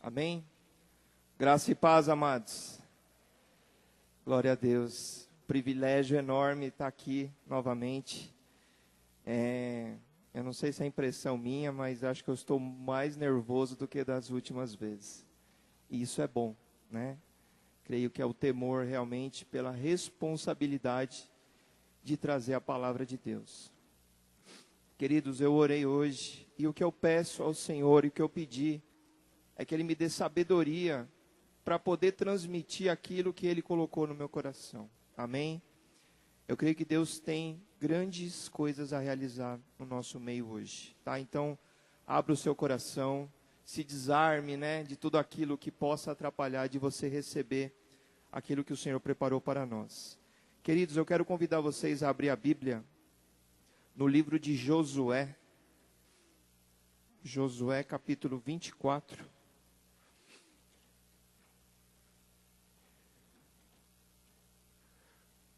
Amém? Graça e paz, amados. Glória a Deus. Privilégio enorme estar aqui novamente. Eu não sei se é impressão minha, mas acho que eu estou mais nervoso do que das últimas vezes. E isso é bom, né? Creio que é o temor realmente pela responsabilidade de trazer a palavra de Deus. Queridos, eu orei hoje e o que eu peço ao Senhor e o que eu pedi é que Ele me dê sabedoria para poder transmitir aquilo que Ele colocou no meu coração. Amém? Eu creio que Deus tem grandes coisas a realizar no nosso meio hoje, tá? Então, abra o seu coração, se desarme, né, de tudo aquilo que possa atrapalhar de você receber aquilo que o Senhor preparou para nós. Queridos, eu quero convidar vocês a abrir a Bíblia no livro de Josué. Josué capítulo 24.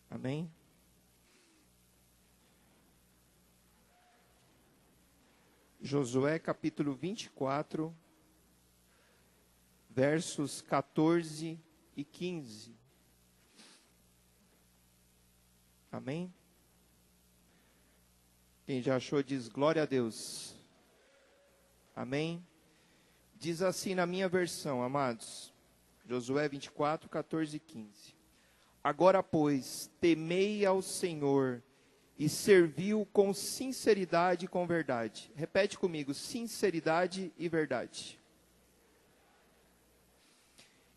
Amém? Josué capítulo 24, versos 14 e 15. Amém? Quem já achou diz glória a Deus. Amém? Diz assim na minha versão, amados. Josué 24, 14 e 15. Agora, pois, temei ao Senhor e servi-o com sinceridade e com verdade. Repete comigo, sinceridade e verdade.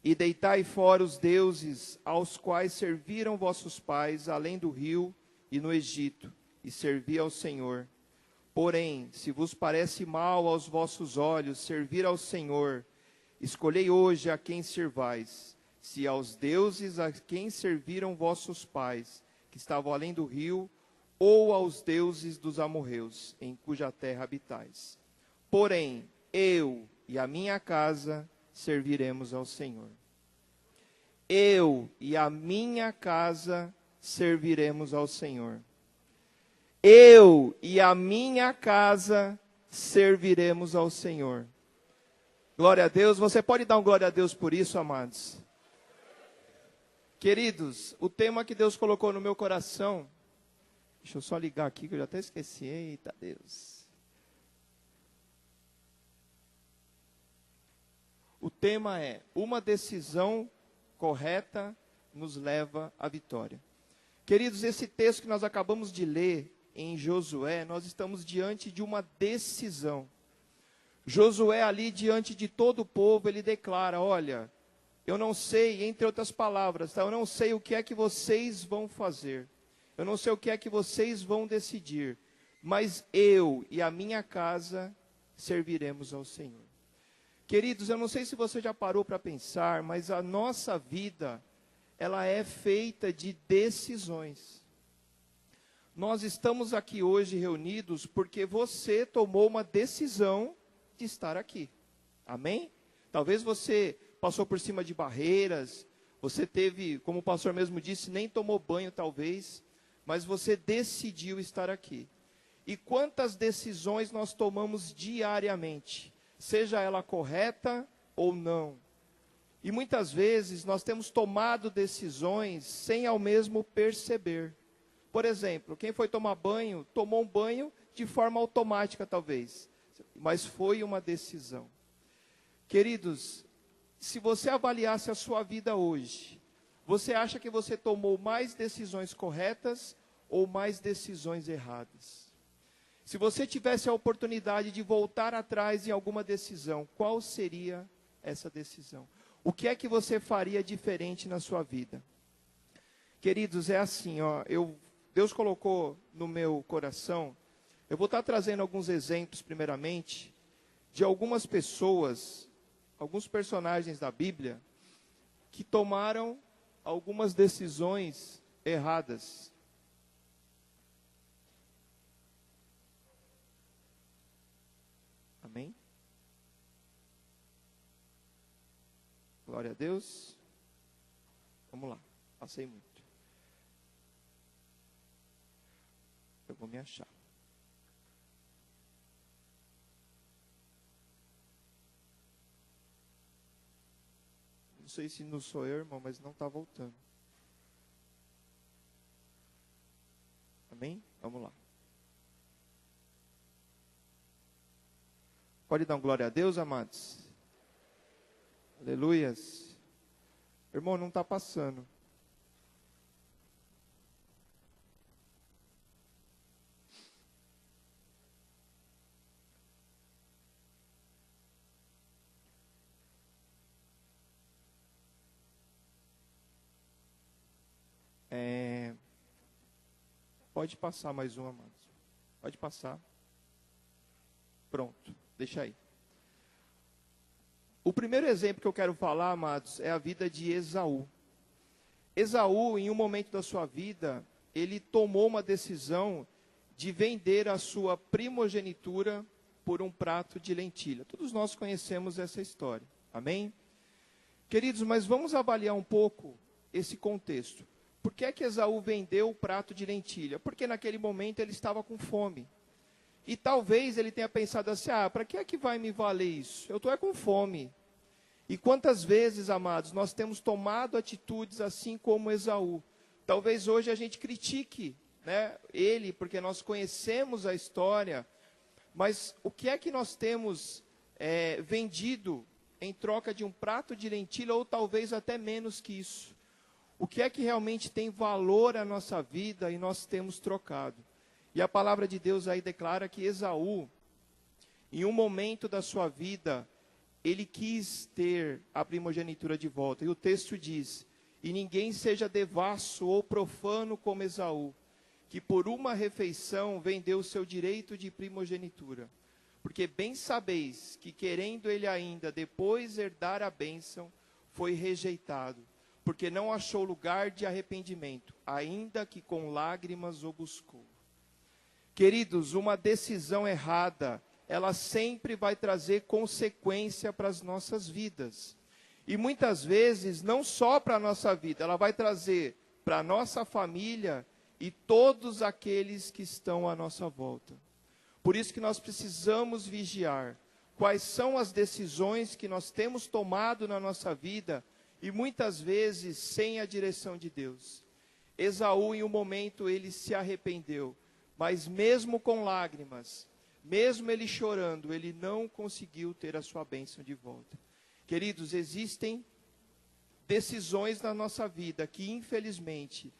E deitai fora os deuses aos quais serviram vossos pais, além do rio e no Egito, e servi ao Senhor. Porém, se vos parece mal aos vossos olhos servir ao Senhor, escolhei hoje a quem servais. Se aos deuses a quem serviram vossos pais, que estavam além do rio, ou aos deuses dos amorreus, em cuja terra habitais. Porém, eu e a minha casa serviremos ao Senhor. Eu e a minha casa serviremos ao Senhor. Eu e a minha casa serviremos ao Senhor. Glória a Deus. Você pode dar um glória a Deus por isso, amados? Queridos, o tema que Deus colocou no meu coração, deixa eu só ligar aqui que eu já até esqueci. Eita Deus. O tema é: uma decisão correta nos leva à vitória. Queridos, esse texto que nós acabamos de ler em Josué, nós estamos diante de uma decisão. Josué ali diante de todo o povo, ele declara: olha, eu não sei, entre outras palavras, tá? Eu não sei o que é que vocês vão fazer. Eu não sei o que é que vocês vão decidir. Mas eu e a minha casa serviremos ao Senhor. Queridos, eu não sei se você já parou para pensar, mas a nossa vida, ela é feita de decisões. Nós estamos aqui hoje reunidos porque você tomou uma decisão de estar aqui. Amém? Talvez você passou por cima de barreiras, você teve, como o pastor mesmo disse, nem tomou banho talvez, mas você decidiu estar aqui. E quantas decisões nós tomamos diariamente, seja ela correta ou não. E muitas vezes nós temos tomado decisões sem ao mesmo perceber. Por exemplo, quem foi tomar banho, tomou um banho de forma automática talvez, mas foi uma decisão. Queridos, se você avaliasse a sua vida hoje, você acha que você tomou mais decisões corretas ou mais decisões erradas? Se você tivesse a oportunidade de voltar atrás em alguma decisão, qual seria essa decisão? O que é que você faria diferente na sua vida? Queridos, é assim, ó, Deus colocou no meu coração, eu vou estar trazendo alguns exemplos primeiramente, de algumas pessoas, alguns personagens da Bíblia, que tomaram algumas decisões erradas. Amém? Glória a Deus. Vamos lá, passei muito. Eu vou me achar. Não sei se não sou eu, irmão, mas não está voltando. Amém? Vamos lá. Pode dar um glória a Deus, amados? Aleluias. Irmão, não está passando. Pode passar mais uma, amados. Pode passar. Pronto, deixa aí. O primeiro exemplo que eu quero falar, amados, é a vida de Esaú. Esaú, em um momento da sua vida, ele tomou uma decisão de vender a sua primogenitura por um prato de lentilha. Todos nós conhecemos essa história. Amém? Queridos, mas vamos avaliar um pouco esse contexto. Por que é que Esaú vendeu o prato de lentilha? Porque naquele momento ele estava com fome. E talvez ele tenha pensado assim, para que é que vai me valer isso? Eu estou com fome. E quantas vezes, amados, nós temos tomado atitudes assim como Esaú. Talvez hoje a gente critique, né, ele, porque nós conhecemos a história. Mas o que é que nós temos vendido em troca de um prato de lentilha, ou talvez até menos que isso? O que é que realmente tem valor à nossa vida e nós temos trocado? E a palavra de Deus aí declara que Esaú, em um momento da sua vida, ele quis ter a primogenitura de volta. E o texto diz, e ninguém seja devasso ou profano como Esaú, que por uma refeição vendeu o seu direito de primogenitura. Porque bem sabeis que querendo ele ainda depois herdar a bênção, foi rejeitado. Porque não achou lugar de arrependimento, ainda que com lágrimas o buscou. Queridos, uma decisão errada, ela sempre vai trazer consequência para as nossas vidas. E muitas vezes, não só para a nossa vida, ela vai trazer para a nossa família e todos aqueles que estão à nossa volta. Por isso que nós precisamos vigiar quais são as decisões que nós temos tomado na nossa vida, e muitas vezes sem a direção de Deus. Esaú, em um momento, ele se arrependeu. Mas mesmo com lágrimas, mesmo ele chorando, ele não conseguiu ter a sua bênção de volta. Queridos, existem decisões na nossa vida que, infelizmente,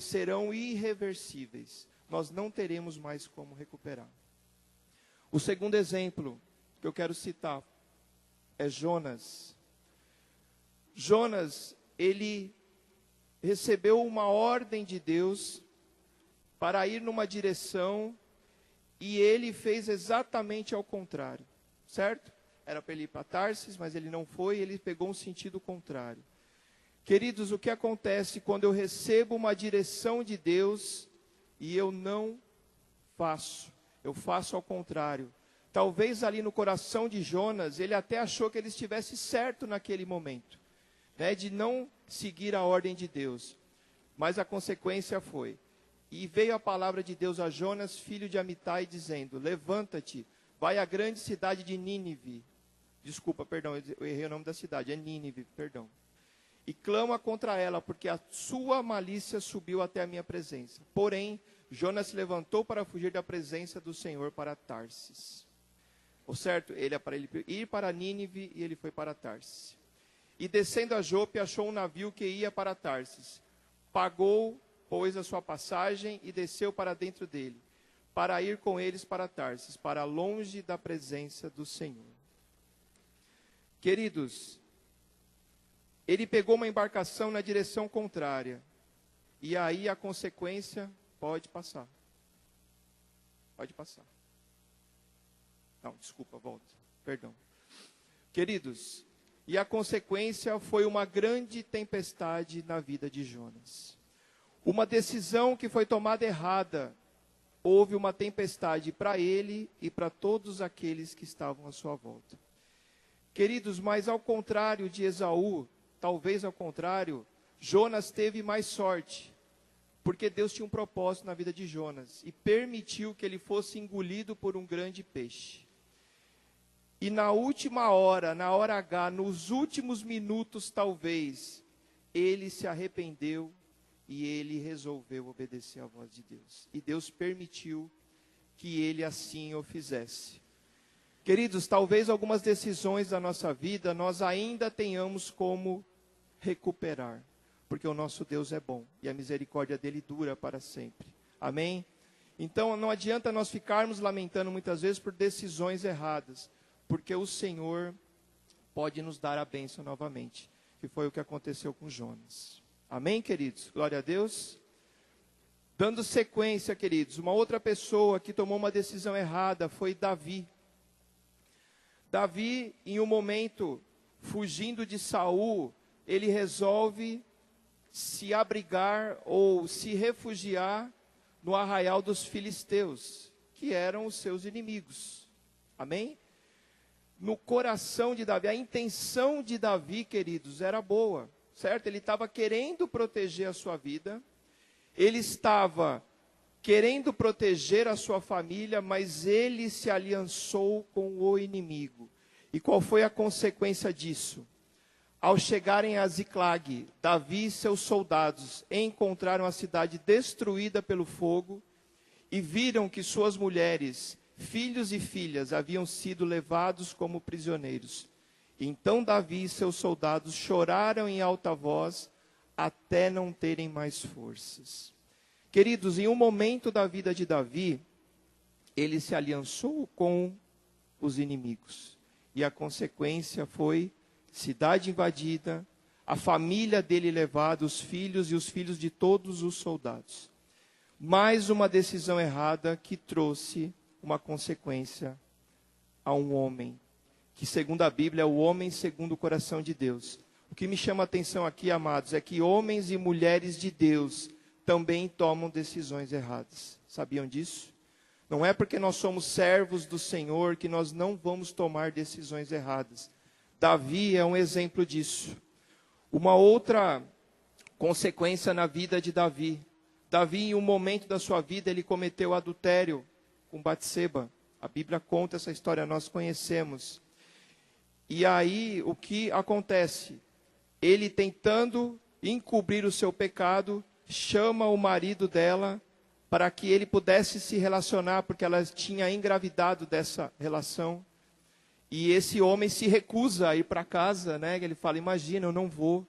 serão irreversíveis. Nós não teremos mais como recuperar. O segundo exemplo que eu quero citar é Jonas. Jonas, ele recebeu uma ordem de Deus para ir numa direção e ele fez exatamente ao contrário, certo? Era para ele ir para Tarsis, mas ele não foi, ele pegou um sentido contrário. Queridos, o que acontece quando eu recebo uma direção de Deus e eu não faço? Eu faço ao contrário. Talvez ali no coração de Jonas, ele até achou que ele estivesse certo naquele momento, né, de não seguir a ordem de Deus. Mas a consequência foi, e veio a palavra de Deus a Jonas, filho de Amitai, dizendo, levanta-te, vai à grande cidade de Nínive. Desculpa, perdão, eu errei o nome da cidade, é Nínive, perdão. E clama contra ela, porque a sua malícia subiu até a minha presença. Porém, Jonas se levantou para fugir da presença do Senhor para Tarsis. Ou certo, ele é para ele ir para Nínive e ele foi para Tarsis. E descendo a Jope, achou um navio que ia para Tarsis. Pagou, pois, a sua passagem e desceu para dentro dele, para ir com eles para Tarsis, para longe da presença do Senhor. Queridos, ele pegou uma embarcação na direção contrária. E aí a consequência pode passar. Pode passar. Não, desculpa, volta. Perdão. Queridos, e a consequência foi uma grande tempestade na vida de Jonas. Uma decisão que foi tomada errada. Houve uma tempestade para ele e para todos aqueles que estavam à sua volta. Queridos, mas ao contrário de Esaú, talvez ao contrário, Jonas teve mais sorte. Porque Deus tinha um propósito na vida de Jonas e permitiu que ele fosse engolido por um grande peixe. E na última hora, na hora H, nos últimos minutos talvez, ele se arrependeu e ele resolveu obedecer à voz de Deus. E Deus permitiu que ele assim o fizesse. Queridos, talvez algumas decisões da nossa vida nós ainda tenhamos como recuperar, porque o nosso Deus é bom e a misericórdia dele dura para sempre. Amém? Então não adianta nós ficarmos lamentando muitas vezes por decisões erradas, porque o Senhor pode nos dar a bênção novamente, que foi o que aconteceu com Jonas. Amém, queridos? Glória a Deus. Dando sequência, queridos, uma outra pessoa que tomou uma decisão errada foi Davi. Davi, em um momento, fugindo de Saul, ele resolve se abrigar ou se refugiar no arraial dos filisteus, que eram os seus inimigos. Amém? No coração de Davi, a intenção de Davi, queridos, era boa, certo? Ele estava querendo proteger a sua vida, ele estava querendo proteger a sua família, mas ele se aliançou com o inimigo. E qual foi a consequência disso? Ao chegarem a Ziclag, Davi e seus soldados encontraram a cidade destruída pelo fogo e viram que suas mulheres, filhos e filhas haviam sido levados como prisioneiros. Então Davi e seus soldados choraram em alta voz até não terem mais forças. Queridos, em um momento da vida de Davi, ele se aliançou com os inimigos. E a consequência foi cidade invadida, a família dele levada, os filhos e os filhos de todos os soldados. Mais uma decisão errada que trouxe uma consequência a um homem, que segundo a Bíblia é o homem segundo o coração de Deus. O que me chama a atenção aqui, amados, é que homens e mulheres de Deus também tomam decisões erradas. Sabiam disso? Não é porque nós somos servos do Senhor que nós não vamos tomar decisões erradas. Davi é um exemplo disso. Uma outra consequência na vida de Davi. Davi, em um momento da sua vida, ele cometeu adultério com Batseba. A Bíblia conta essa história, nós conhecemos. E aí, o que acontece? Ele, tentando encobrir o seu pecado, chama o marido dela para que ele pudesse se relacionar, porque ela tinha engravidado dessa relação. E esse homem se recusa a ir para casa, né? Ele fala, imagina, eu não vou.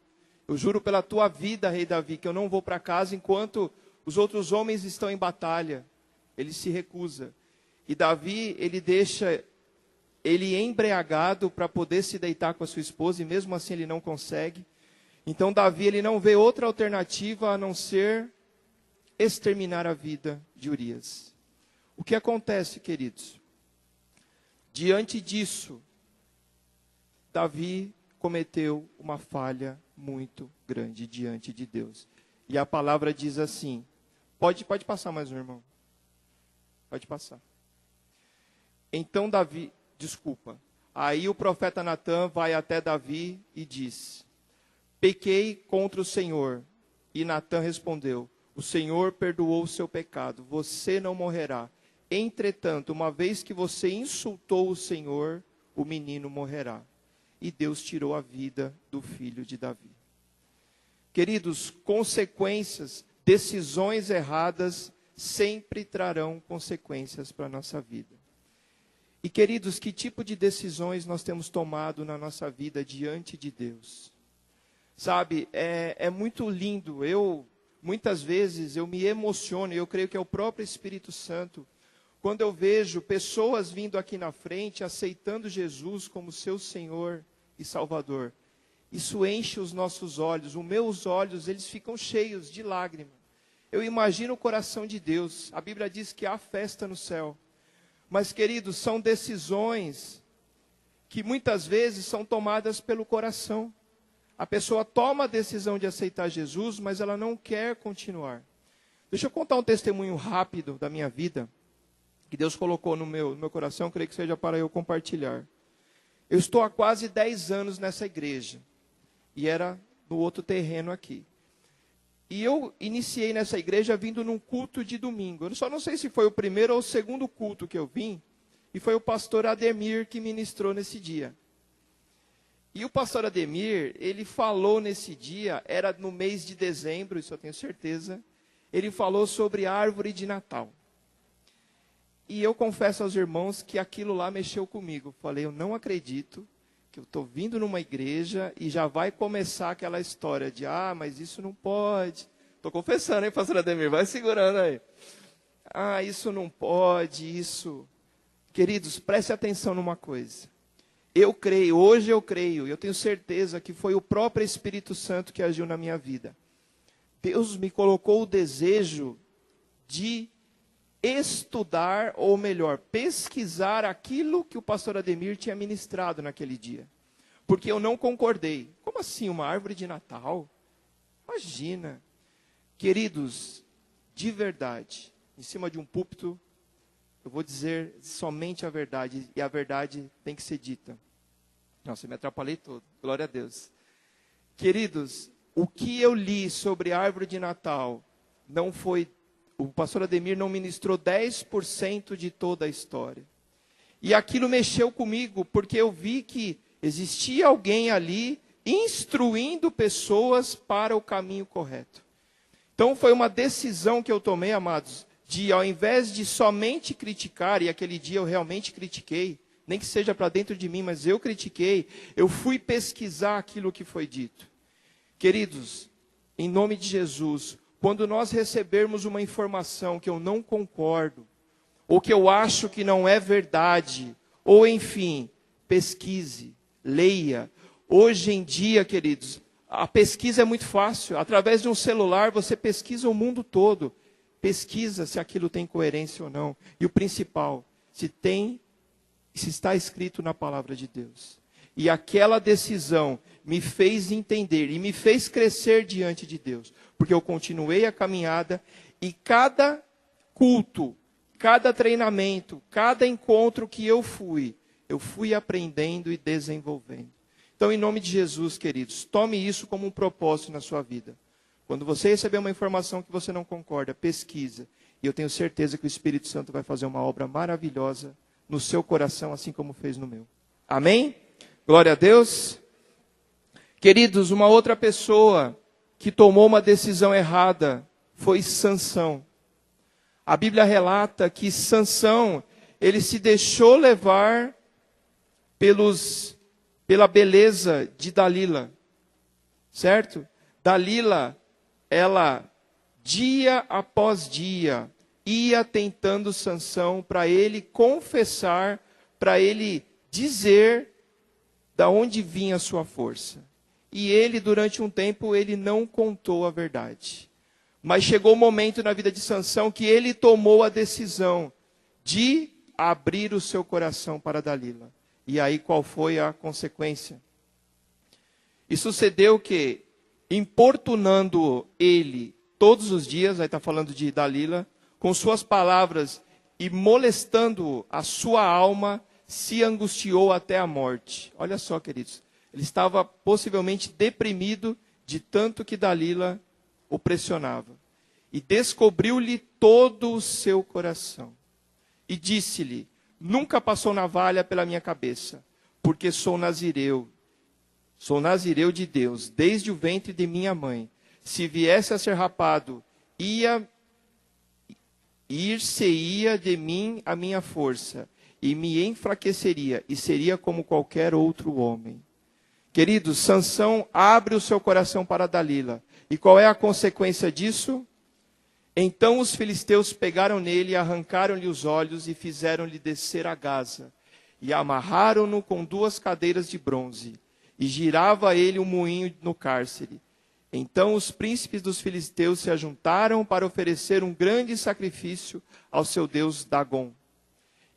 Eu juro pela tua vida, rei Davi, que eu não vou para casa enquanto os outros homens estão em batalha. Ele se recusa. E Davi, ele deixa ele embriagado para poder se deitar com a sua esposa, e mesmo assim ele não consegue. Então Davi, ele não vê outra alternativa a não ser exterminar a vida de Urias. O que acontece, queridos? Diante disso, Davi cometeu uma falha muito grande diante de Deus. E a palavra diz assim, pode passar mais um, irmão. Pode passar. Então Davi, aí o profeta Natã vai até Davi e diz, pequei contra o Senhor. E Natã respondeu, o Senhor perdoou o seu pecado, você não morrerá. Entretanto, uma vez que você insultou o Senhor, o menino morrerá. E Deus tirou a vida do filho de Davi. Queridos, consequências, decisões erradas sempre trarão consequências para a nossa vida. E queridos, que tipo de decisões nós temos tomado na nossa vida diante de Deus? Sabe, é muito lindo. Muitas vezes eu me emociono, e eu creio que é o próprio Espírito Santo, quando eu vejo pessoas vindo aqui na frente, aceitando Jesus como seu Senhor e Salvador. Isso enche os nossos olhos, os meus olhos, eles ficam cheios de lágrimas. Eu imagino o coração de Deus. A Bíblia diz que há festa no céu. Mas, queridos, são decisões que muitas vezes são tomadas pelo coração. A pessoa toma a decisão de aceitar Jesus, mas ela não quer continuar. Deixa eu contar um testemunho rápido da minha vida, que Deus colocou no meu coração, creio que seja para eu compartilhar. Eu estou há quase 10 anos nessa igreja, e era no outro terreno aqui. E eu iniciei nessa igreja vindo num culto de domingo. Eu só não sei se foi o primeiro ou o segundo culto que eu vim. E foi o pastor Ademir que ministrou nesse dia. E o pastor Ademir, ele falou nesse dia, era no mês de dezembro, isso eu tenho certeza, ele falou sobre árvore de Natal. E eu confesso aos irmãos que aquilo lá mexeu comigo. Falei, eu não acredito que eu estou vindo numa igreja e já vai começar aquela história de, mas isso não pode. Estou confessando, hein, pastor Ademir? Vai segurando aí. Isso não pode, isso... Queridos, preste atenção numa coisa. Eu creio, hoje eu creio, eu tenho certeza que foi o próprio Espírito Santo que agiu na minha vida. Deus me colocou o desejo de estudar, ou melhor, pesquisar aquilo que o pastor Ademir tinha ministrado naquele dia. Porque eu não concordei. Como assim, uma árvore de Natal? Imagina. Queridos, de verdade, em cima de um púlpito, eu vou dizer somente a verdade, e a verdade tem que ser dita. Nossa, eu me atrapalhei todo, glória a Deus. Queridos, o que eu li sobre a árvore de Natal, não foi, o pastor Ademir não ministrou 10% de toda a história. E aquilo mexeu comigo, porque eu vi que existia alguém ali, instruindo pessoas para o caminho correto. Então foi uma decisão que eu tomei, amados, de ao invés de somente criticar, e aquele dia eu realmente critiquei, nem que seja para dentro de mim, mas eu critiquei, eu fui pesquisar aquilo que foi dito. Queridos, em nome de Jesus, quando nós recebermos uma informação que eu não concordo, ou que eu acho que não é verdade, ou enfim, pesquise, leia. Hoje em dia, queridos, a pesquisa é muito fácil. Através de um celular, você pesquisa o mundo todo. Pesquisa se aquilo tem coerência ou não. E o principal, se está escrito na palavra de Deus. E aquela decisão me fez entender e me fez crescer diante de Deus. Porque eu continuei a caminhada e cada culto, cada treinamento, cada encontro que eu fui aprendendo e desenvolvendo. Então, em nome de Jesus, queridos, tome isso como um propósito na sua vida. Quando você receber uma informação que você não concorda, pesquisa. E eu tenho certeza que o Espírito Santo vai fazer uma obra maravilhosa no seu coração, assim como fez no meu. Amém? Glória a Deus. Queridos, uma outra pessoa que tomou uma decisão errada foi Sansão. A Bíblia relata que Sansão, ele se deixou levar pela beleza de Dalila. Certo? Dalila, ela, dia após dia, ia tentando Sansão para ele confessar, para ele dizer da onde vinha a sua força. E ele, durante um tempo, ele não contou a verdade. Mas chegou o momento na vida de Sansão que ele tomou a decisão de abrir o seu coração para Dalila. E aí qual foi a consequência? E sucedeu que, importunando ele todos os dias, aí está falando de Dalila, com suas palavras e molestando a sua alma, se angustiou até a morte. Olha só, queridos, ele estava possivelmente deprimido de tanto que Dalila o pressionava. E descobriu-lhe todo o seu coração. E disse-lhe, nunca passou navalha pela minha cabeça, porque sou nazireu. Sou nazireu de Deus, desde o ventre de minha mãe. Se viesse a ser rapado, ir-se-ia de mim a minha força, e me enfraqueceria, e seria como qualquer outro homem. Queridos, Sansão abre o seu coração para Dalila. E qual é a consequência disso? Então os filisteus pegaram nele, arrancaram-lhe os olhos e fizeram-lhe descer a Gaza. E amarraram-no com 2 cadeiras de bronze. E girava ele um moinho no cárcere. Então os príncipes dos filisteus se ajuntaram para oferecer um grande sacrifício ao seu deus Dagom.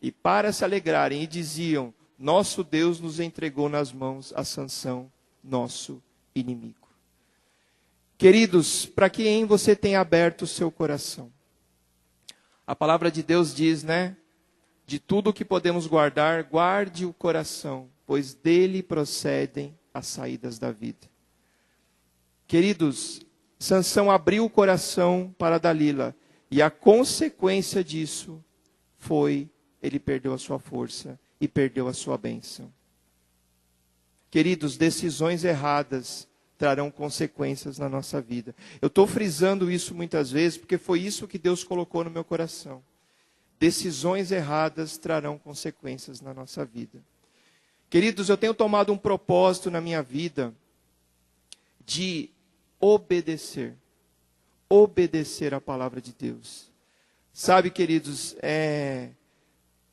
E para se alegrarem, e diziam, nosso Deus nos entregou nas mãos a Sansão, nosso inimigo. Queridos, para quem você tem aberto o seu coração? A palavra de Deus diz, né? De tudo que podemos guardar, guarde o coração, pois dele procedem as saídas da vida. Queridos, Sansão abriu o coração para Dalila, e a consequência disso foi ele perdeu a sua força e perdeu a sua bênção. Queridos, decisões erradas trarão consequências na nossa vida. Eu estou frisando isso muitas vezes, porque foi isso que Deus colocou no meu coração. Decisões erradas trarão consequências na nossa vida. Queridos, eu tenho tomado um propósito na minha vida de obedecer. Obedecer a palavra de Deus. Sabe, queridos,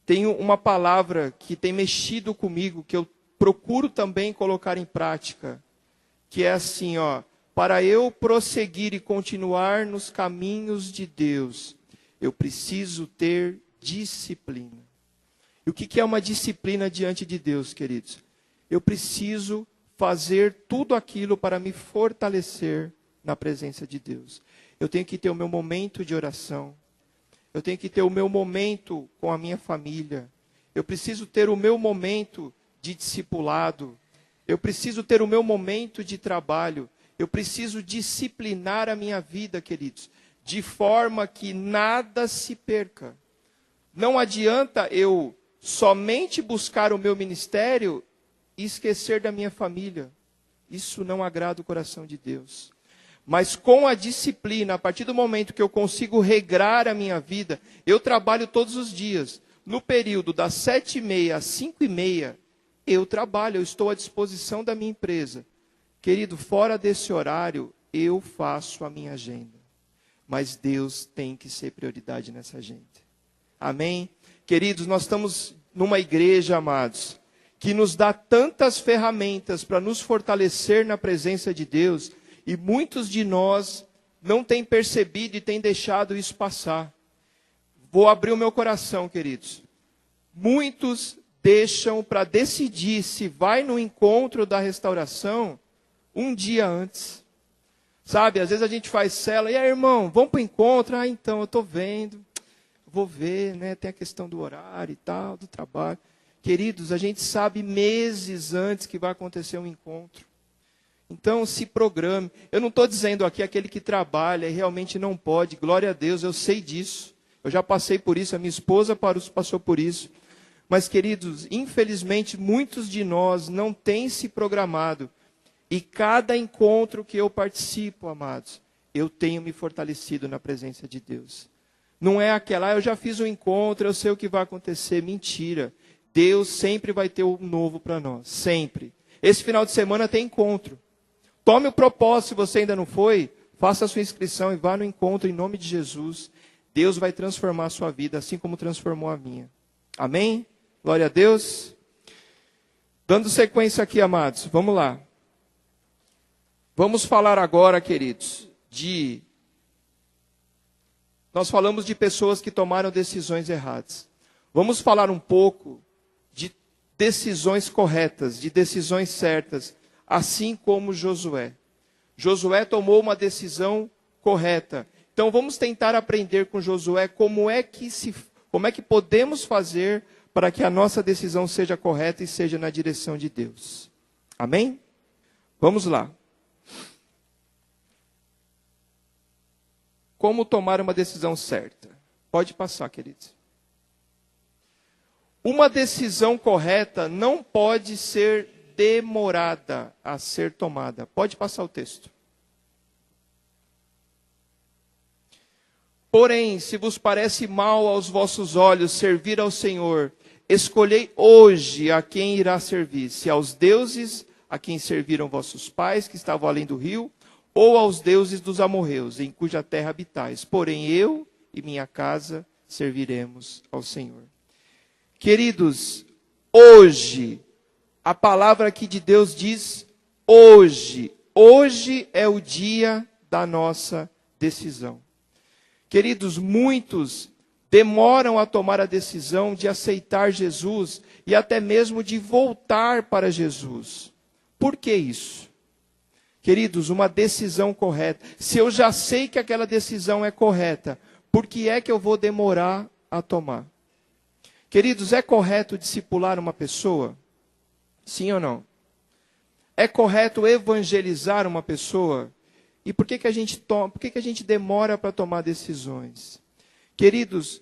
tem uma palavra que tem mexido comigo, que eu procuro também colocar em prática, que é assim, para eu prosseguir e continuar nos caminhos de Deus, eu preciso ter disciplina. E o que é uma disciplina diante de Deus, queridos? Eu preciso fazer tudo aquilo para me fortalecer na presença de Deus. Eu tenho que ter o meu momento de oração. Eu tenho que ter o meu momento com a minha família. Eu preciso ter o meu momento de discipulado. Eu preciso ter o meu momento de trabalho. Eu preciso disciplinar a minha vida, queridos, de forma que nada se perca. Não adianta eu somente buscar o meu ministério e esquecer da minha família. Isso não agrada o coração de Deus. Mas com a disciplina, a partir do momento que eu consigo regrar a minha vida, eu trabalho todos os dias. No período das 7h30 às 5h30, eu trabalho, eu estou à disposição da minha empresa. Querido, fora desse horário, eu faço a minha agenda. Mas Deus tem que ser prioridade nessa agenda. Amém? Queridos, nós estamos numa igreja, amados, que nos dá tantas ferramentas para nos fortalecer na presença de Deus, e muitos de nós não têm percebido e têm deixado isso passar. Vou abrir o meu coração, queridos. Muitos deixam para decidir se vai no encontro da restauração um dia antes. Sabe, às vezes a gente faz cela, e aí, irmão, vamos para o encontro? Ah, então, eu estou vendo, vou ver, né? Tem a questão do horário e tal, do trabalho. Queridos, a gente sabe meses antes que vai acontecer um encontro. Então, se programe. Eu não estou dizendo aqui aquele que trabalha e realmente não pode. Glória a Deus, eu sei disso. Eu já passei por isso, a minha esposa passou por isso. Mas, queridos, infelizmente, muitos de nós não têm se programado. E cada encontro que eu participo, amados, eu tenho me fortalecido na presença de Deus. Não é aquela, eu já fiz um encontro, eu sei o que vai acontecer. Mentira. Deus sempre vai ter um novo para nós. Sempre. Esse final de semana tem encontro. Tome o propósito, se você ainda não foi, faça a sua inscrição e vá no encontro em nome de Jesus. Deus vai transformar a sua vida, assim como transformou a minha. Amém? Glória a Deus. Dando sequência aqui, amados, vamos lá. Vamos falar agora, queridos, nós falamos de pessoas que tomaram decisões erradas. Vamos falar um pouco de decisões corretas, de decisões certas, assim como Josué. Josué tomou uma decisão correta. Então vamos tentar aprender com Josué como é que podemos fazer para que a nossa decisão seja correta e seja na direção de Deus. Amém? Vamos lá. Como tomar uma decisão certa? Pode passar, queridos. Uma decisão correta não pode ser demorada a ser tomada. Pode passar o texto. Porém, se vos parece mal aos vossos olhos servir ao Senhor, escolhei hoje a quem irá servir, se aos deuses a quem serviram vossos pais, que estavam além do rio, ou aos deuses dos amorreus, em cuja terra habitais. Porém, eu e minha casa serviremos ao Senhor. Queridos, hoje, a palavra aqui de Deus diz hoje. Hoje é o dia da nossa decisão. Queridos, muitos demoram a tomar a decisão de aceitar Jesus e até mesmo de voltar para Jesus. Por que isso? Queridos, uma decisão correta. Se eu já sei que aquela decisão é correta, por que é que eu vou demorar a tomar? Queridos, é correto discipular uma pessoa? Sim ou não? É correto evangelizar uma pessoa? E por que a gente demora para tomar decisões? Queridos,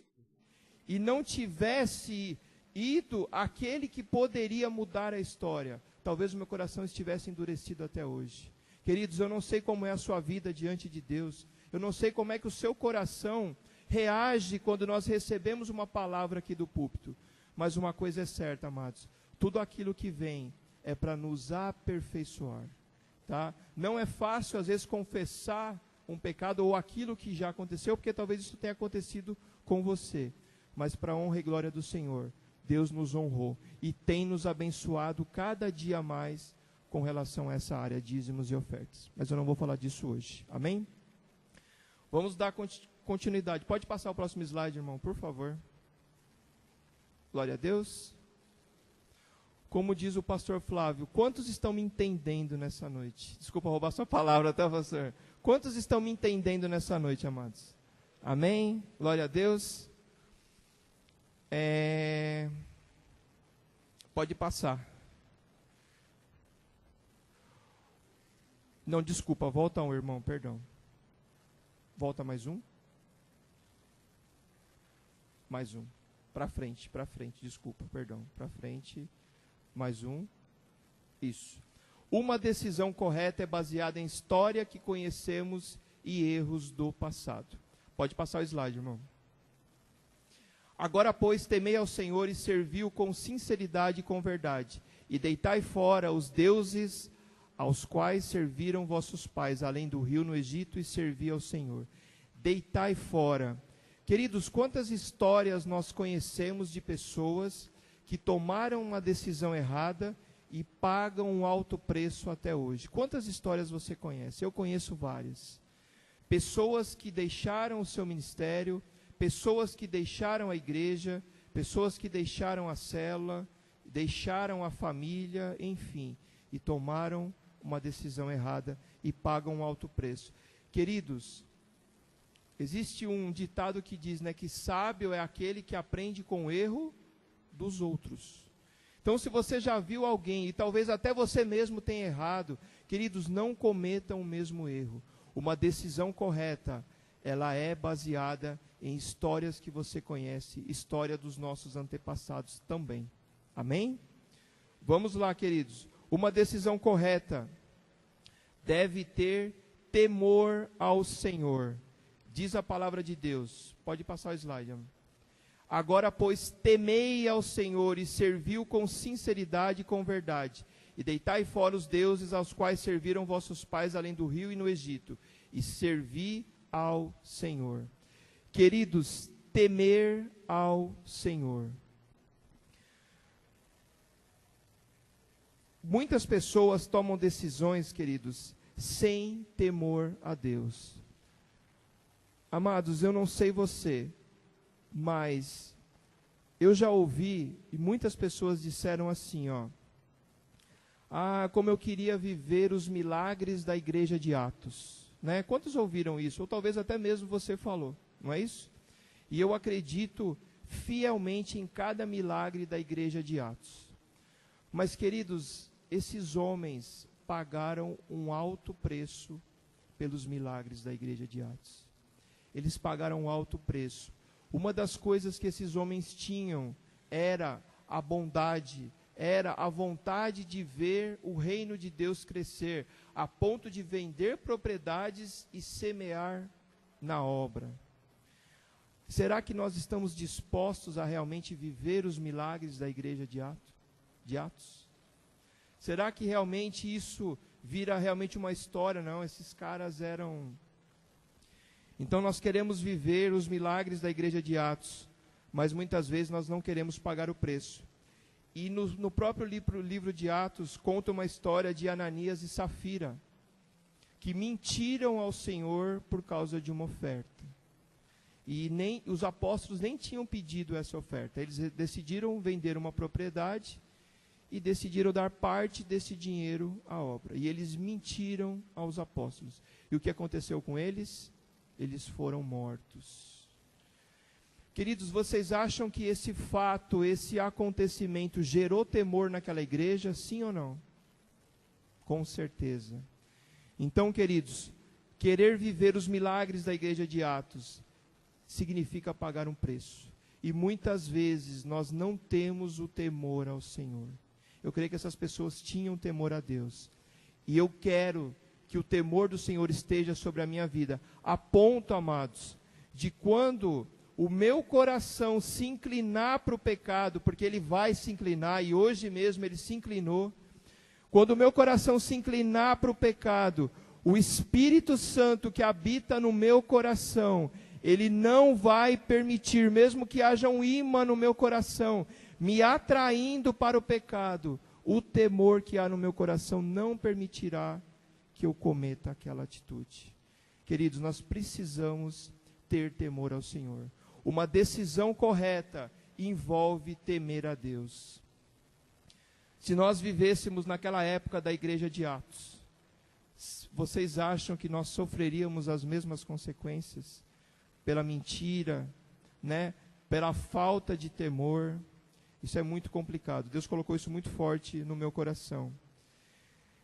e não tivesse ido aquele que poderia mudar a história, talvez o meu coração estivesse endurecido até hoje. Queridos, eu não sei como é a sua vida diante de Deus, eu não sei como é que o seu coração reage quando nós recebemos uma palavra aqui do púlpito, mas uma coisa é certa, amados, tudo aquilo que vem é para nos aperfeiçoar, tá? Não é fácil às vezes confessar um pecado ou aquilo que já aconteceu, porque talvez isso tenha acontecido com você, mas para a honra e glória do Senhor, Deus nos honrou e tem nos abençoado cada dia mais com relação a essa área, dízimos e ofertas. Mas eu não vou falar disso hoje, amém? Vamos dar continuidade. Pode passar o próximo slide, irmão, por favor. Glória a Deus. Como diz o pastor Flávio, quantos estão me entendendo nessa noite? Desculpa roubar sua palavra, tá, pastor? Quantos estão me entendendo nessa noite, amados? Amém? Glória a Deus. Pode passar. Não, desculpa, volta um, irmão, perdão. Volta mais um. Mais um. Para frente, desculpa, perdão. Para frente, mais um. Isso. Uma decisão correta é baseada em história que conhecemos e erros do passado. Pode passar o slide, irmão. Agora, pois, temei ao Senhor e servi-o com sinceridade e com verdade, e deitai fora os deuses aos quais serviram vossos pais, além do rio no Egito, e servi ao Senhor. Deitai fora. Queridos, quantas histórias nós conhecemos de pessoas que tomaram uma decisão errada e pagam um alto preço até hoje? Quantas histórias você conhece? Eu conheço várias. Pessoas que deixaram o seu ministério, pessoas que deixaram a igreja, pessoas que deixaram a célula, deixaram a família, enfim, e tomaram uma decisão errada e pagam um alto preço. Queridos, existe um ditado que diz, né, que sábio é aquele que aprende com o erro dos outros. Então, se você já viu alguém, e talvez até você mesmo tenha errado, queridos, não cometam o mesmo erro. Uma decisão correta, ela é baseada em histórias que você conhece, história dos nossos antepassados também. Amém? Vamos lá, queridos. Uma decisão correta deve ter temor ao Senhor. Diz a palavra de Deus. Pode passar o slide, amor. Agora, pois, temei ao Senhor e servi-o com sinceridade e com verdade. E deitai fora os deuses aos quais serviram vossos pais além do rio e no Egito. E servi ao Senhor. Queridos, temer ao Senhor. Muitas pessoas tomam decisões, queridos, sem temor a Deus. Amados, eu não sei você, mas eu já ouvi, e muitas pessoas disseram assim, como eu queria viver os milagres da igreja de Atos. Né? Quantos ouviram isso? Ou talvez até mesmo você falou, não é isso? E eu acredito fielmente em cada milagre da igreja de Atos. Mas, queridos, esses homens pagaram um alto preço pelos milagres da igreja de Atos. Eles pagaram um alto preço. Uma das coisas que esses homens tinham era a bondade, era a vontade de ver o reino de Deus crescer, a ponto de vender propriedades e semear na obra. Será que nós estamos dispostos a realmente viver os milagres da igreja de Atos? Será que realmente isso vira realmente uma história? Não, esses caras eram... Então nós queremos viver os milagres da igreja de Atos, mas muitas vezes nós não queremos pagar o preço. E no próprio livro de Atos conta uma história de Ananias e Safira, que mentiram ao Senhor por causa de uma oferta. E os apóstolos nem tinham pedido essa oferta. Eles decidiram vender uma propriedade e decidiram dar parte desse dinheiro à obra. E eles mentiram aos apóstolos. E o que aconteceu com eles? Eles foram mortos. Queridos, vocês acham que esse fato, esse acontecimento gerou temor naquela igreja, sim ou não? Com certeza. Então, queridos, querer viver os milagres da igreja de Atos significa pagar um preço. E muitas vezes nós não temos o temor ao Senhor. Eu creio que essas pessoas tinham temor a Deus. E eu quero que o temor do Senhor esteja sobre a minha vida. A ponto, amados, de quando o meu coração se inclinar para o pecado, porque ele vai se inclinar, e hoje mesmo ele se inclinou. Quando o meu coração se inclinar para o pecado, o Espírito Santo que habita no meu coração, ele não vai permitir, mesmo que haja um imã no meu coração, me atraindo para o pecado, o temor que há no meu coração não permitirá que eu cometa aquela atitude. Queridos, nós precisamos ter temor ao Senhor. Uma decisão correta envolve temer a Deus. Se nós vivêssemos naquela época da igreja de Atos, vocês acham que nós sofreríamos as mesmas consequências? Pela mentira, né? Pela falta de temor. Isso é muito complicado. Deus colocou isso muito forte no meu coração.